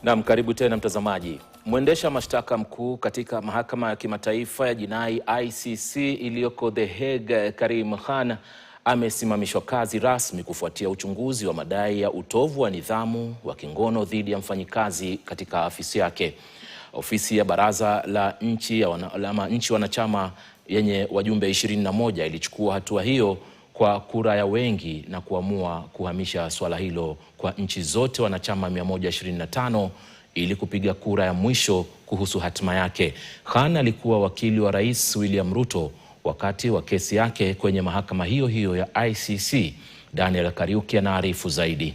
Naam, karibu tena mtazamaji. Mwendesha mashtaka mkuu katika mahakama ya kimataifa ya jinai ICC iliyoko The Hague, Karim Khan, amesimamishwa kazi rasmi kufuatia uchunguzi wa madai ya utovu wa nidhamu wa kingono dhidi ya mfanyikazi katika afisi yake. Ofisi ya baraza la nchi wanachama yenye wajumbe 21 ilichukua hatua hiyo kwa kura ya wengi na kuamua kuhamisha swala hilo kwa nchi zote wanachama 125 ili kupiga kura ya mwisho kuhusu hatima yake. Khan alikuwa wakili wa Rais William Ruto wakati wa kesi yake kwenye mahakama hiyo hiyo ya ICC. Daniel Kariuki anaarifu zaidi.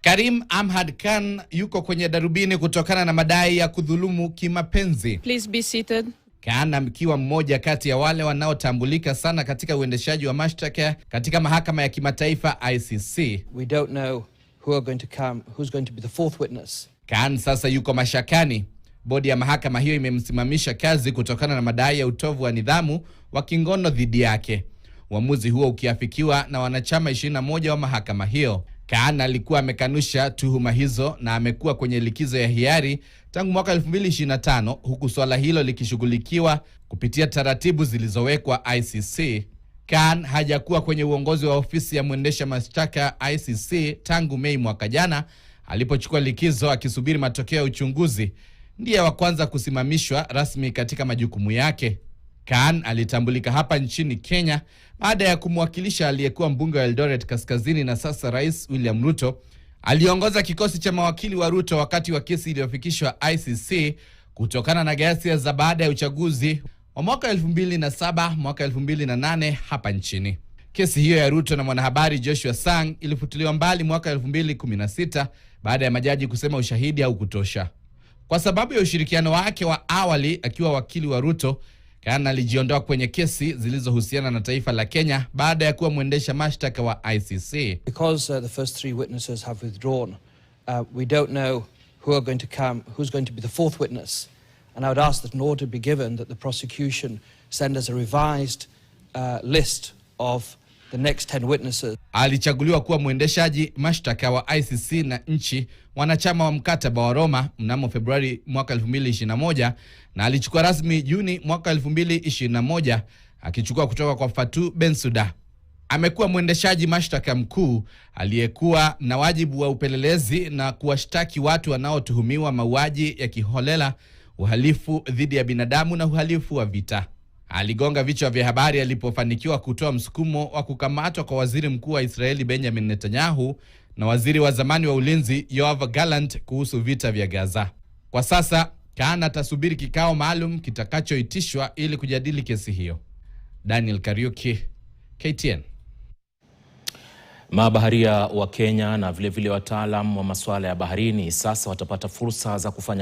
Karim Ahmad Khan yuko kwenye darubini kutokana na madai ya kudhulumu kimapenzi. Please be seated. Khan akiwa mmoja kati ya wale wanaotambulika sana katika uendeshaji wa mashtaka katika mahakama ya kimataifa ICC. We don't know who are going to come, who's going to be the fourth witness. Khan sasa yuko mashakani. Bodi ya mahakama hiyo imemsimamisha kazi kutokana na madai ya utovu wa nidhamu wa kingono dhidi yake. Uamuzi huo ukiafikiwa na wanachama 21 wa mahakama hiyo. Khan alikuwa amekanusha tuhuma hizo na amekuwa kwenye likizo ya hiari tangu mwaka 2025, huku swala hilo likishughulikiwa kupitia taratibu zilizowekwa ICC. Khan hajakuwa kwenye uongozi wa ofisi ya mwendesha mashtaka ICC tangu Mei mwaka jana alipochukua likizo akisubiri matokeo ya uchunguzi. Ndiye wa kwanza kusimamishwa rasmi katika majukumu yake. Khan alitambulika hapa nchini Kenya baada ya kumwakilisha aliyekuwa mbunge wa Eldoret Kaskazini na sasa Rais William Ruto. Aliongoza kikosi cha mawakili wa Ruto wakati wa kesi iliyofikishwa ICC kutokana na ghasia za baada ya uchaguzi wa mwaka 2007, mwaka 2008 hapa nchini. Kesi hiyo ya Ruto na mwanahabari Joshua Sang ilifutiliwa mbali mwaka 2016 baada ya majaji kusema ushahidi haukutosha. Kwa sababu ya ushirikiano wake wa awali akiwa wakili wa Ruto, Khan alijiondoa kwenye kesi zilizohusiana na taifa la Kenya baada ya kuwa mwendesha mashtaka wa ICC. Because the first three witnesses have withdrawn, we don't know who are going to come, who's going to be the fourth witness. And I would ask that an order be given that the prosecution send us a revised list of the next 10 witnesses. Alichaguliwa kuwa mwendeshaji mashtaka wa ICC na nchi wanachama wa mkataba wa Roma mnamo Februari mwaka 2021 na alichukua rasmi Juni mwaka 2021 akichukua kutoka kwa Fatou Bensouda. Amekuwa mwendeshaji mashtaka mkuu aliyekuwa na wajibu wa upelelezi na kuwashtaki watu wanaotuhumiwa mauaji ya kiholela, uhalifu dhidi ya binadamu na uhalifu wa vita. Aligonga vichwa vya habari alipofanikiwa kutoa msukumo wa kukamatwa kwa waziri mkuu wa Israeli Benjamin Netanyahu na waziri wa zamani wa ulinzi Yoav Gallant kuhusu vita vya Gaza. Kwa sasa Khan atasubiri kikao maalum kitakachoitishwa ili kujadili kesi hiyo. Daniel Kariuki, KTN. Mabaharia wa Kenya na vilevile wataalam wa masuala ya baharini sasa watapata fursa za kufanya